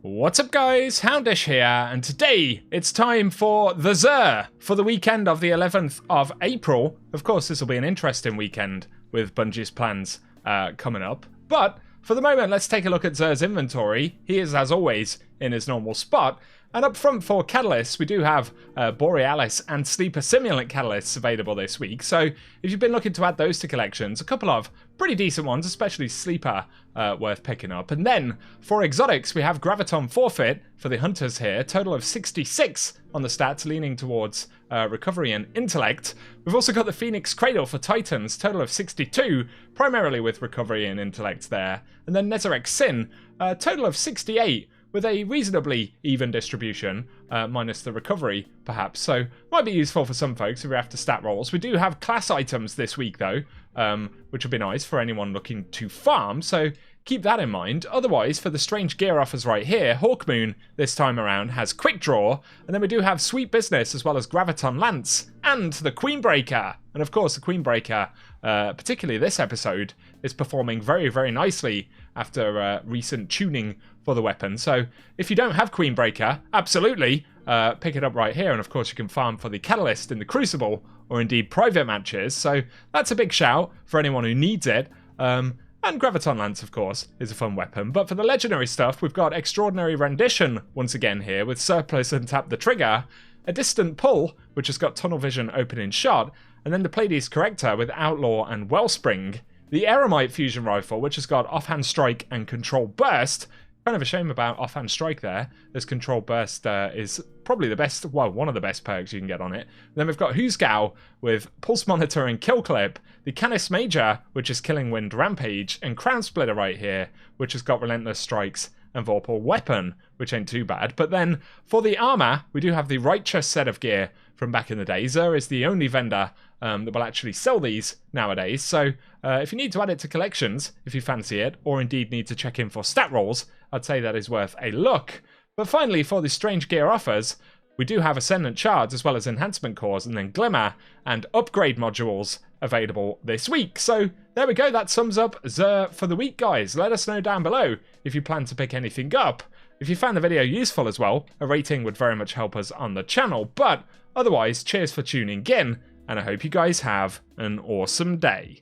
What's up guys, Houndish here, and today it's time for the XUR for the weekend of the 11th of April. Of course, this will be an interesting weekend with Bungie's plans coming up, but for the moment, let's take a look at XUR'S inventory. He is, as always, in his normal spot. And up front for catalysts, we do have Borealis and Sleeper Simulant catalysts available this week. So if you've been looking to add those to collections, a couple of pretty decent ones, especially Sleeper, worth picking up. And then for exotics, we have Graviton Forfeit for the hunters here. Total of 66 on the stats, leaning towards recovery and intellect. We've also got the Phoenix Cradle for Titans, total of 62, primarily with recovery and intellect there. And then Nezarec Sin, total of 68, with a reasonably even distribution, minus the recovery, perhaps. So, might be useful for some folks if we have to stat rolls. We do have class items this week, though, which would be nice for anyone looking to farm, so keep that in mind. Otherwise, for the strange gear offers right here, Hawkmoon, this time around, has Quick Draw, and then we do have Sweet Business, as well as Graviton Lance, and the Queenbreaker. And of course, the Queenbreaker, particularly this episode, is performing very, very nicely after recent tuning for the weapon. So if you don't have Queenbreaker, absolutely pick it up right here. And of course you can farm for the Catalyst in the Crucible or indeed private matches. So that's a big shout for anyone who needs it. And Graviton Lance, of course, is a fun weapon. But for the legendary stuff, we've got Extraordinary Rendition once again here with Surplus and Tap the Trigger, a Distant Pull, which has got Tunnel Vision opening shot, and then the Pleiades Corrector with Outlaw and Wellspring. The Eremite Fusion Rifle, which has got Offhand Strike and Control Burst. Kind of a shame about Offhand Strike there, as Control Burst is probably the best, well, one of the best perks you can get on it. And then we've got Husgau with Pulse Monitor and Kill Clip, the Canis Major, which is Killing Wind Rampage, and Crown Splitter right here, which has got Relentless Strikes and Vorpal Weapon, which ain't too bad. But then for the armor, we do have the Righteous set of gear from back in the day. XUR is the only vendor that will actually sell these nowadays. So if you need to add it to collections, if you fancy it, or indeed need to check in for stat rolls, I'd say that is worth a look. But finally, for the strange gear offers, we do have Ascendant Shards as well as Enhancement Cores, and then Glimmer and Upgrade modules available this week. So there we go, that sums up XUR for the week, guys. Let us know down below if you plan to pick anything up. If you found the video useful as well, a rating would very much help us on the channel. But otherwise, cheers for tuning in, and I hope you guys have an awesome day.